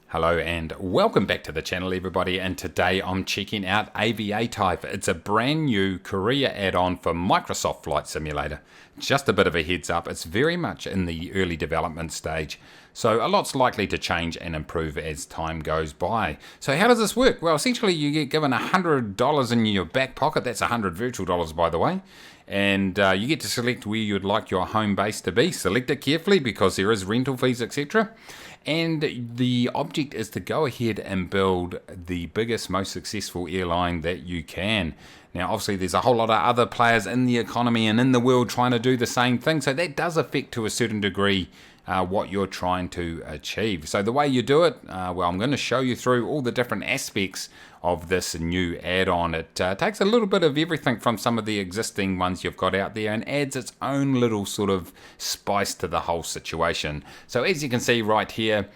Hello and welcome back to the channel, everybody, and today I'm checking out Aviatife. It's a brand new career add-on for Microsoft Flight Simulator. Just a bit of a heads up, it's very much in the early development stage, so a lot's likely to change and improve as time goes by. So how does this work? Well, essentially you get given $100 in your back pocket. That's 100 virtual dollars, by the way. And you get to select where you'd like your home base to be. Select it carefully because there is rental fees, etc. And the object is to go ahead and build the biggest, most successful airline that you can. Now, obviously, there's a whole lot of other players in the economy and in the world trying to do the same thing. So that does affect to a certain degree what you're trying to achieve. So the way you do it, well, I'm going to show you through all the different aspects of this new add-on. It takes a little bit of everything from some of the existing ones you've got out there and adds its own little sort of spice to the whole situation. So as you can see right here,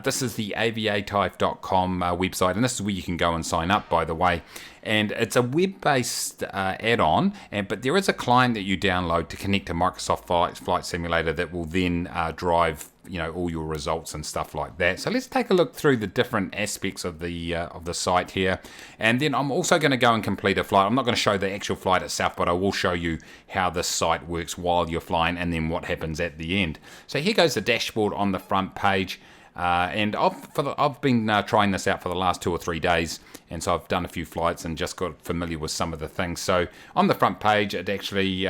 this is the aviatife.com website, and this is where you can go and sign up, by the way. And it's a web-based add-on, but there is a client that you download to connect to Microsoft Flight Simulator that will then drive all your results and stuff like that. So let's take a look through the different aspects of the site here, and then I'm also going to go and complete a flight. I'm not going to show the actual flight itself, but I will show you how this site works while you're flying and then what happens at the end. So here goes the dashboard on the front page. And I've been trying this out for the last 2 or 3 days, and so I've done a few flights and just got familiar with some of the things. So on the front page, it actually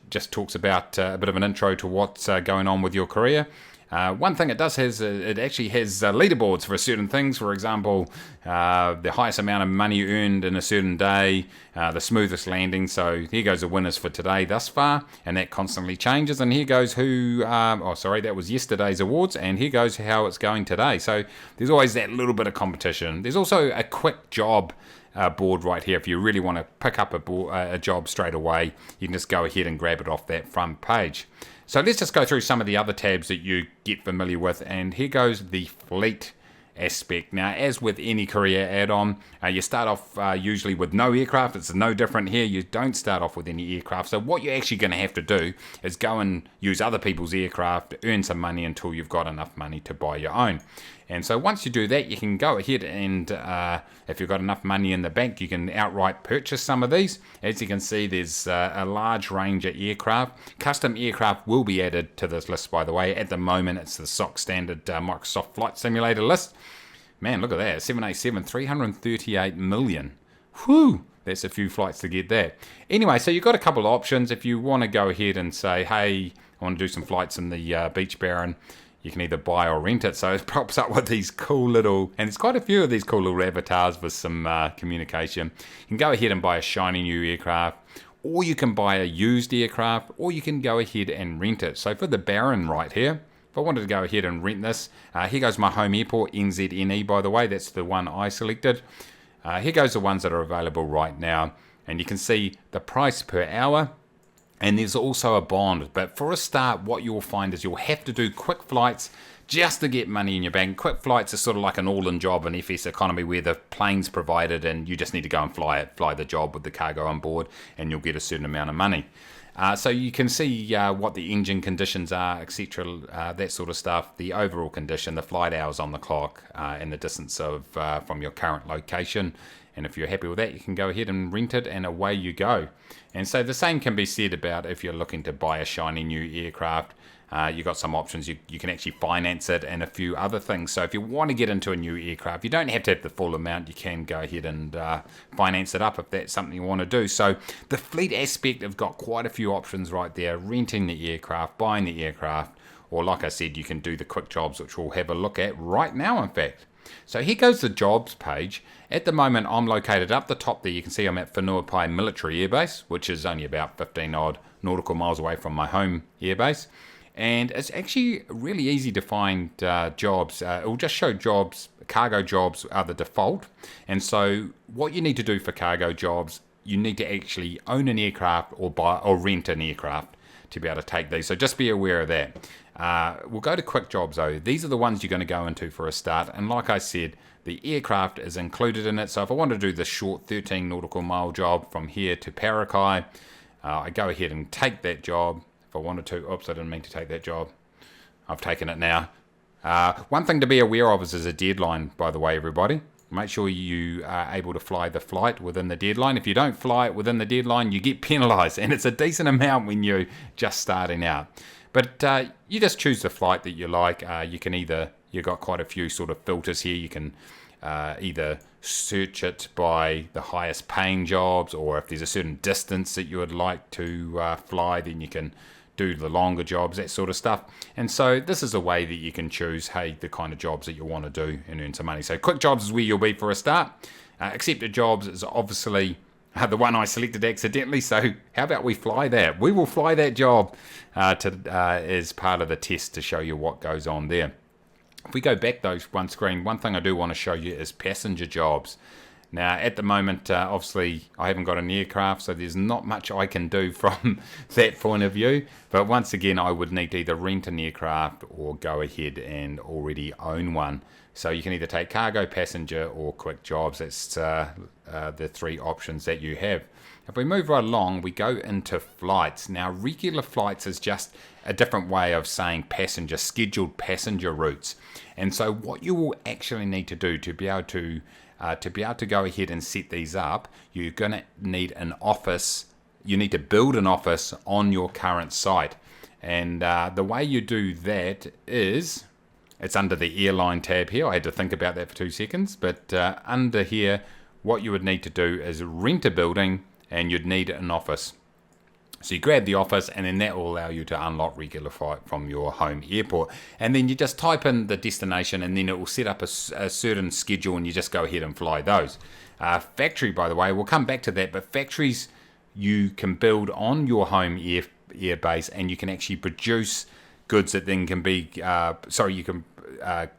just talks about a bit of an intro to what's going on with your career. One thing it does has, it actually has leaderboards for certain things. For example, the highest amount of money earned in a certain day, the smoothest landing. So here goes the winners for today thus far, and that constantly changes. And here goes that was yesterday's awards, and here goes how it's going today. So there's always that little bit of competition. There's also a quick job board right here. If you really want to pick up a job straight away, you can just go ahead and grab it off that front page. So let's just go through some of the other tabs that you get familiar with, and here goes the fleet aspect. Now, as with any career add-on, you start off usually with no aircraft. It's no different here. You don't start off with any aircraft. So what you're actually going to have to do is go and use other people's aircraft, earn some money until you've got enough money to buy your own. And so once you do that, you can go ahead and if you've got enough money in the bank, you can outright purchase some of these. As you can see, there's a large range of aircraft. Custom aircraft will be added to this list, by the way. At the moment, it's the stock standard Microsoft Flight Simulator list. Man, look at that, 787, 338 million. Whew, that's a few flights to get that. Anyway, so you've got a couple of options. If you want to go ahead and say, hey, I want to do some flights in the Beach Baron, you can either buy or rent it. So it pops up with these cool little, and there's quite a few of these cool little avatars with some communication. You can go ahead and buy a shiny new aircraft, or you can buy a used aircraft, or you can go ahead and rent it. So for the Baron right here, if I wanted to go ahead and rent this, here goes my home airport, NZNE, by the way. That's the one I selected. Here goes the ones that are available right now. And you can see the price per hour. And there's also a bond. But for a start, what you'll find is you'll have to do quick flights just to get money in your bank. Quick flights are sort of like an all-in job in FS economy where the plane's provided and you just need to go and fly the job with the cargo on board, and you'll get a certain amount of money. So you can see what the engine conditions are, etc., that sort of stuff, the overall condition, the flight hours on the clock, and the distance from your current location. And if you're happy with that, you can go ahead and rent it, and away you go. And so the same can be said about if you're looking to buy a shiny new aircraft. You've got some options. You can actually finance it and a few other things. So if you want to get into a new aircraft, you don't have to have the full amount. You can go ahead and finance it up if that's something you want to do. So the fleet aspect have got quite a few options right there. Renting the aircraft, buying the aircraft, or like I said, you can do the quick jobs, which we'll have a look at right now, in fact. So here goes the jobs page. At the moment, I'm located up the top there. You can see I'm at Whenuapai Military Air Base, which is only about 15 odd nautical miles away from my home air base. And it's actually really easy to find jobs. It will just show jobs. Cargo jobs are the default. And so what you need to do for cargo jobs, you need to actually own an aircraft or buy or rent an aircraft to be able to take these. So just be aware of that. We'll go to quick jobs though. These are the ones you're going to go into for a start. And like I said, the aircraft is included in it. So if I want to do the short 13 nautical mile job from here to Parakai, I go ahead and take that job. If I wanted to, oops, I didn't mean to take that job. I've taken it now. One thing to be aware of is a deadline, by the way, everybody. Make sure you are able to fly the flight within the deadline. If you don't fly it within the deadline, you get penalised, and it's a decent amount when you're just starting out. But you just choose the flight that you like. You can you've got quite a few sort of filters here. You can either search it by the highest paying jobs, or if there's a certain distance that you would like to fly, then you can do the longer jobs, that sort of stuff. And so this is a way that you can choose, hey, the kind of jobs that you want to do and earn some money. So quick jobs is where you'll be for a start. Accepted jobs is obviously the one I selected accidentally, so how about we fly that? We will fly that job as part of the test to show you what goes on there. If we go back those one screen, one thing I do want to show you is passenger jobs. Now, at the moment, obviously, I haven't got an aircraft, so there's not much I can do from that point of view. But once again, I would need to either rent an aircraft or go ahead and already own one. So you can either take cargo, passenger, or quick jobs. That's the three options that you have. If we move right along, we go into flights. Now, regular flights is just a different way of saying passenger, scheduled passenger routes. And so what you will actually need to do to be able to go ahead and set these up, you're going to need an office. You need to build an office on your current site. And the way you do that is, it's under the airline tab here. I had to think about that for 2 seconds. But under here, what you would need to do is rent a building, and you'd need an office. So you grab the office, and then that will allow you to unlock regular flight from your home airport. And then you just type in the destination, and then it will set up a certain schedule, and you just go ahead and fly those. Factory, by the way, we'll come back to that, but factories you can build on your home air base, and you can actually produce goods that then can be, you can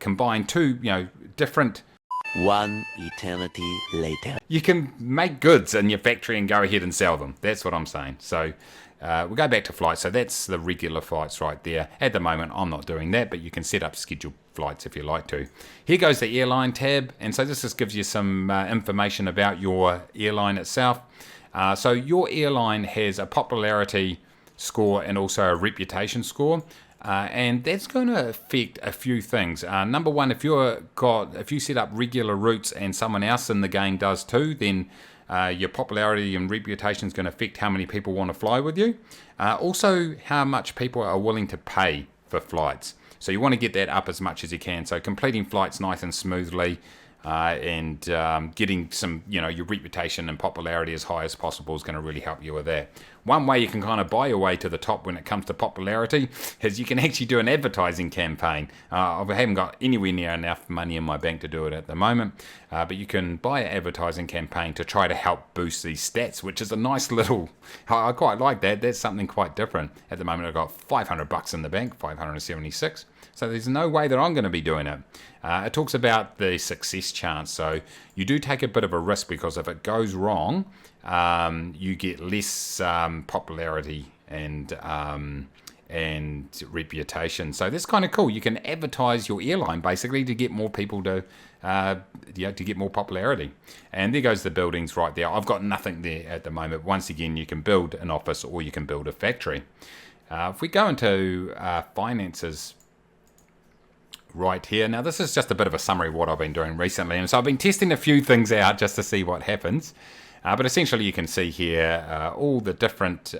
combine two, different. One eternity later. You can make goods in your factory and go ahead and sell them. That's what I'm saying. So we'll go back to flights. So that's the regular flights right there. At the moment, I'm not doing that, but you can set up scheduled flights if you like to. Here goes the airline tab. And so this just gives you some information about your airline itself. So your airline has a popularity score and also a reputation score. And that's going to affect a few things. Number one, if you set up regular routes and someone else in the game does too, then your popularity and reputation is going to affect how many people want to fly with you. Also, how much people are willing to pay for flights. So you want to get that up as much as you can. So completing flights nice and smoothly. And getting some, your reputation and popularity as high as possible is going to really help you with that. One way you can kind of buy your way to the top when it comes to popularity is you can actually do an advertising campaign. I haven't got anywhere near enough money in my bank to do it at the moment, but you can buy an advertising campaign to try to help boost these stats, which is a nice little, I quite like that. That's something quite different. At the moment I've got $500 in the bank, 576. So there's no way that I'm going to be doing it. It talks about the success chance. So you do take a bit of a risk, because if it goes wrong, you get less popularity and reputation. So that's kind of cool. You can advertise your airline basically to get more people to get more popularity. And there goes the buildings right there. I've got nothing there at the moment. Once again, you can build an office or you can build a factory. If we go into finances right here. Now, this is just a bit of a summary of what I've been doing recently. And so I've been testing a few things out just to see what happens. But essentially, you can see here all the different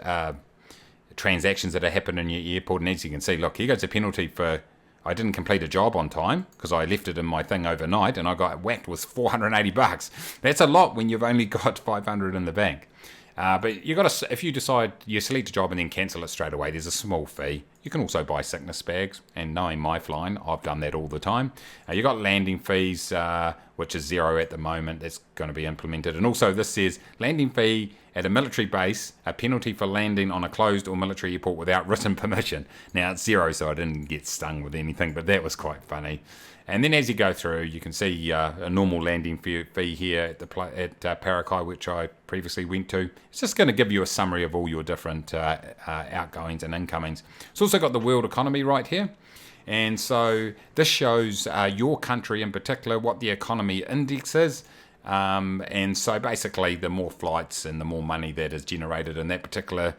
transactions that are happening in your airport. And as you can see, look, here goes a penalty for I didn't complete a job on time because I left it in my thing overnight and I got whacked with $480. That's a lot when you've only got 500 in the bank. But you got to, if you decide you select a job and then cancel it straight away, there's a small fee. You can also buy sickness bags, and knowing my flying, I've done that all the time. You got landing fees, which is 0 at the moment. That's going to be implemented. And also this says landing fee at a military base, a penalty for landing on a closed or military airport without written permission. Now it's 0, so I didn't get stung with anything, but that was quite funny. And then as you go through, you can see a normal landing fee here at Parakai, which I previously went to. It's just going to give you a summary of all your different outgoings and incomings. It's also got the world economy right here. And so this shows your country in particular, what the economy index is. And so basically the more flights and the more money that is generated in that particular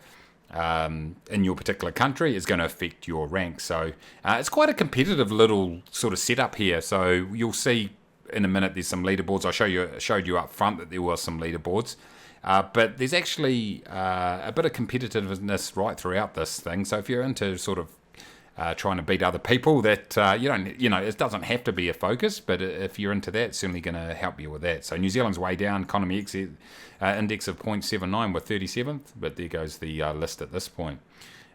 in your particular country is going to affect your rank. So it's quite a competitive little sort of setup here. So you'll see in a minute there's some leaderboards. Showed you up front that there were some leaderboards. But there's actually a bit of competitiveness right throughout this thing. So if you're into sort of trying to beat other people, that it doesn't have to be a focus, but if you're into that, it's certainly going to help you with that. So New Zealand's way down, economy index of 0.79 with 37th, but there goes the list at this point.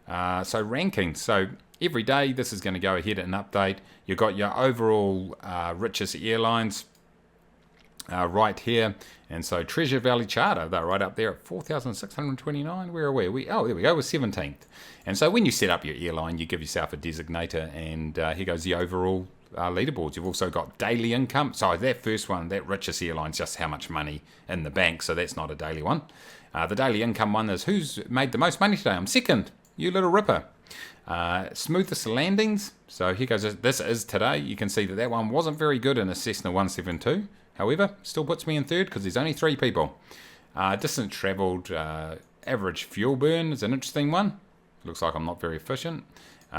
So ranking. So every day this is going to go ahead and update. You've got your overall richest airlines right here, and so Treasure Valley Charter, they're right up there at 4,629. Where are we? Oh, there we go, we're 17th. And so when you set up your airline, you give yourself a designator, and here goes the overall leaderboards. You've also got daily income. So that first one, that richest airline's just how much money in the bank, so that's not a daily one. The daily income one is who's made the most money today. I'm second, you little ripper. Smoothest landings, so here goes, this is today. You can see that one wasn't very good in a Cessna 172. However, still puts me in third because there's only 3 people. Distance travelled, average fuel burn is an interesting one. Looks like I'm not very efficient.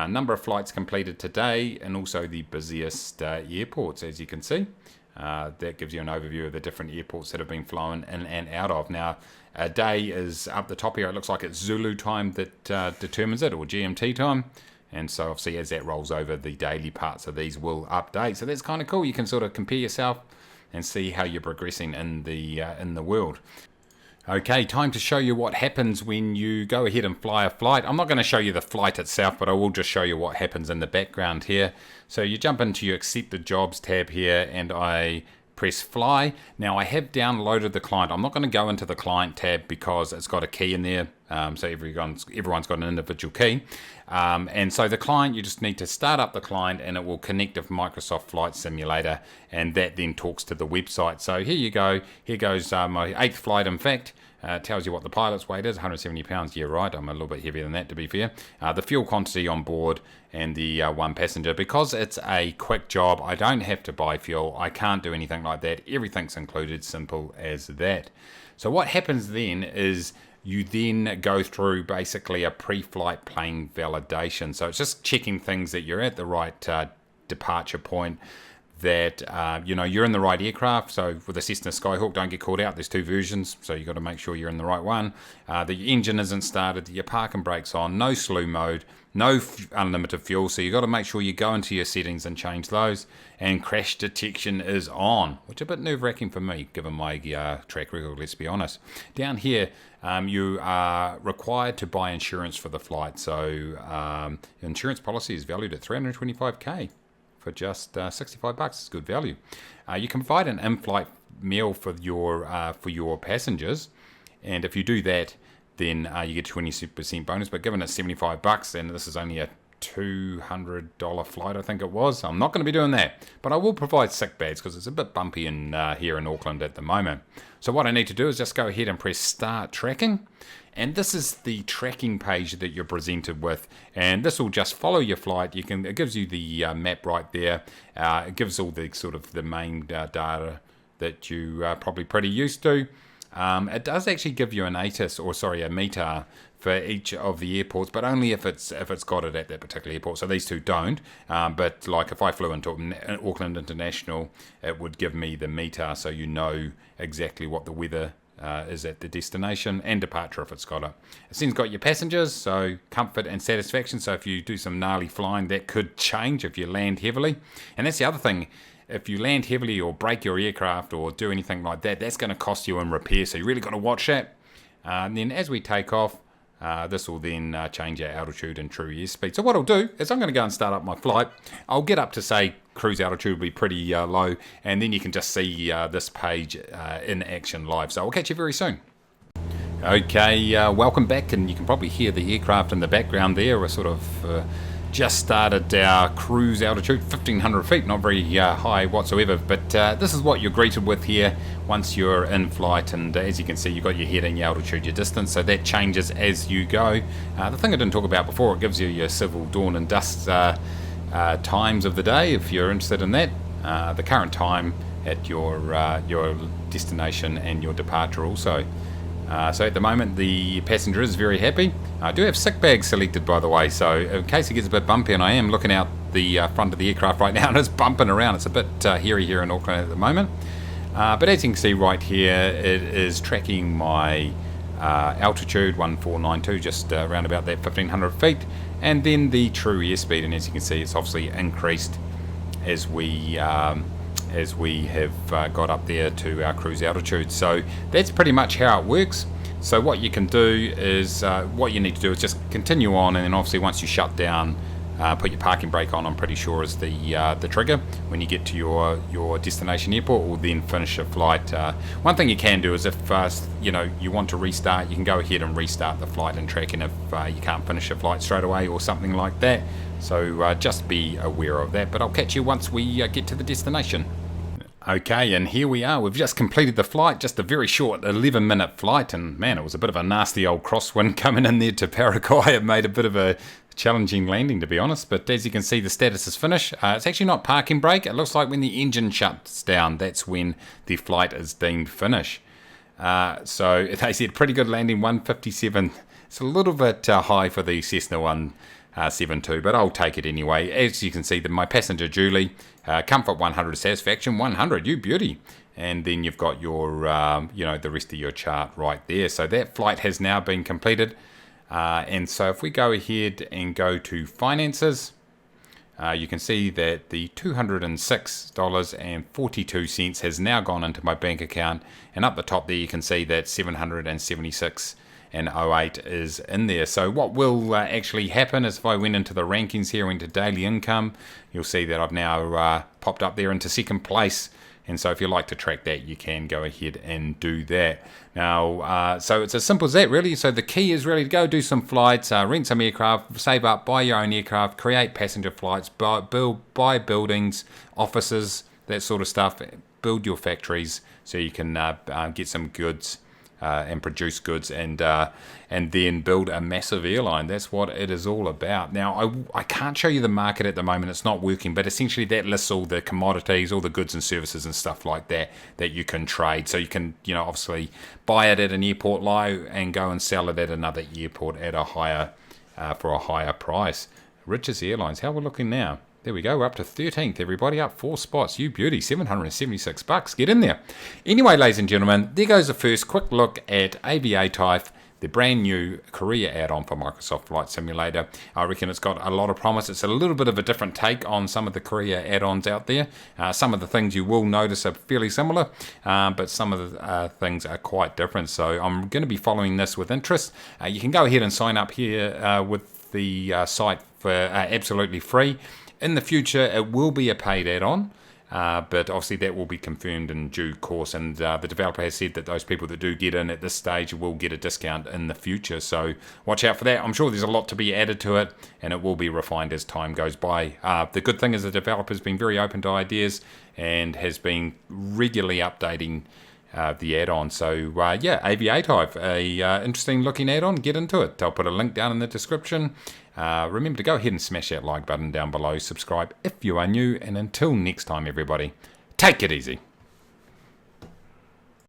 Number of flights completed today, and also the busiest airports, as you can see. That gives you an overview of the different airports that have been flown in and out of. Now, a day is up the top here. It looks like it's Zulu time that determines it, or GMT time. And so obviously as that rolls over, the daily parts of these will update. So that's kind of cool. You can sort of compare yourself and see how you're progressing in the world. Okay, time to show you what happens when you go ahead and fly a flight. I'm not going to show you the flight itself, but I will just show you what happens in the background here. So you jump into your Accepted Jobs tab here, and I press Fly. Now I have downloaded the client. I'm not going to go into the client tab because it's got a key in there. So everyone's got an individual key. And so the client, you just need to start up the client, and it will connect with Microsoft Flight Simulator, and that then talks to the website. So here you go. Here goes my 8th flight, in fact. Tells you what the pilot's weight is, 170 pounds. Yeah, right, I'm a little bit heavier than that, to be fair. The fuel quantity on board, and the one passenger. Because it's a quick job, I don't have to buy fuel. I can't do anything like that. Everything's included, simple as that. So what happens then is you then go through basically a pre-flight plane validation. So it's just checking things that you're at the right departure point, that you're in the right aircraft. So with the Cessna Skyhawk, don't get caught out. There's 2 versions, so you've got to make sure you're in the right one. The engine isn't started, your park and brakes on, no slew mode, no unlimited fuel. So you've got to make sure you go into your settings and change those. And crash detection is on, which is a bit nerve-wracking for me, given my track record, let's be honest. Down here, you are required to buy insurance for the flight. So insurance policy is valued at $325K. For just $65. It's good value. You can provide an in-flight meal for your passengers, and if you do that, then you get 20% bonus. But given it's $75, and this is only a $200 flight, I think it was, I'm not going to be doing that. But I will provide sick bags because it's a bit bumpy in here in Auckland at the moment. So what I need to do is just go ahead and press Start Tracking. And this is the tracking page that you're presented with, and this will just follow your flight. It gives you the map right there. It gives all the sort of the main data that you are probably pretty used to. It does actually give you a METAR for each of the airports, but only if it's got it at that particular airport. So these two don't. But like if I flew into Auckland International, it would give me the METAR, so you know exactly what the weather is at the destination, and departure if it's got it. It's then got your passengers, so comfort and satisfaction. So if you do some gnarly flying, that could change if you land heavily. And that's the other thing. If you land heavily or break your aircraft or do anything like that, that's going to cost you in repair. So you really got to watch that. And then as we take off, this will then change our altitude and true airspeed. So what I'll do is I'm going to go and start up my flight. I'll get up to, say, cruise altitude will be pretty low, and then you can just see this page in action live. So I'll catch you very soon. Okay, welcome back, and you can probably hear the aircraft in the background there. We're sort of just started our cruise altitude, 1,500 feet, not very high whatsoever, but this is what you're greeted with here once you're in flight. And as you can see, you've got your heading, your altitude, your distance, so that changes as you go. The thing I didn't talk about before, it gives you your civil dawn and dusk times of the day if you're interested in that. The current time at your destination and your departure also. So at the moment the passenger is very happy. I do have sick bags selected, by the way, so in case it gets a bit bumpy, and I am looking out the front of the aircraft right now and it's bumping around. It's a bit hairy here in Auckland at the moment. But as you can see right here, it is tracking my altitude 1492, just around about that 1500 feet, and then the true airspeed, and as you can see it's obviously increased as we have got up there to our cruise altitude. So that's pretty much how it works. So what you can do is, what you need to do is just continue on, and then obviously once you shut down, put your parking brake on, I'm pretty sure is the trigger. When you get to your destination airport, will then finish your flight. One thing you can do is if you want to restart, you can go ahead and restart the flight and track, and if you can't finish your flight straight away or something like that. So just be aware of that, but I'll catch you once we get to the destination. Okay, and here we are. We've just completed the flight, just a very short 11-minute flight, and man, it was a bit of a nasty old crosswind coming in there to Paraguay. It made a bit of a challenging landing, to be honest, but as you can see, the status is finished. It's actually not parking brake. It looks like when the engine shuts down, that's when the flight is deemed finished. So they said pretty good landing, 157. It's a little bit high for the Cessna 172, but I'll take it anyway. As you can see, my passenger Julie, comfort 100, satisfaction 100, you beauty. And then you've got your, the rest of your chart right there. So that flight has now been completed. And so if we go ahead and go to finances, you can see that the $206.42 has now gone into my bank account. And up the top there, you can see that 776 and 08 is in there. So what will actually happen is if I went into the rankings here, into daily income, you'll see that I've now popped up there into second place. And so if you like to track that, you can go ahead and do that. Now, so it's as simple as that, really. So the key is really to go do some flights, rent some aircraft, save up, buy your own aircraft, create passenger flights, buy buildings, offices, that sort of stuff. Build your factories so you can get some goods and produce goods, and then build a massive airline. That's what it is all about. Now, I can't show you the market at the moment. It's not working, but essentially that lists all the commodities, all the goods and services and stuff like that you can trade. So you can, obviously buy it at an airport low and go and sell it at another airport at a higher for a higher price. Richest Airlines, how we're looking now. There we go, we're up to 13th, everybody, up 4 spots. You beauty, $776. Get in there. Anyway, ladies and gentlemen, there goes the first quick look at Aviatife, the brand new Korea add-on for Microsoft Flight Simulator. I reckon it's got a lot of promise. It's a little bit of a different take on some of the Korea add-ons out there. Some of the things you will notice are fairly similar, but some of the things are quite different. So I'm going to be following this with interest. You can go ahead and sign up here with the site for absolutely free. In the future, it will be a paid add-on, but obviously that will be confirmed in due course, and the developer has said that those people that do get in at this stage will get a discount in the future, so watch out for that. I'm sure there's a lot to be added to it, and it will be refined as time goes by. The good thing is the developer's been very open to ideas and has been regularly updating the add-on. So yeah, Aviatife, a interesting looking add-on. Get into it. I'll put a link down in the description. Remember to go ahead and smash that like button down below, subscribe if you are new, and until next time, everybody, take it easy.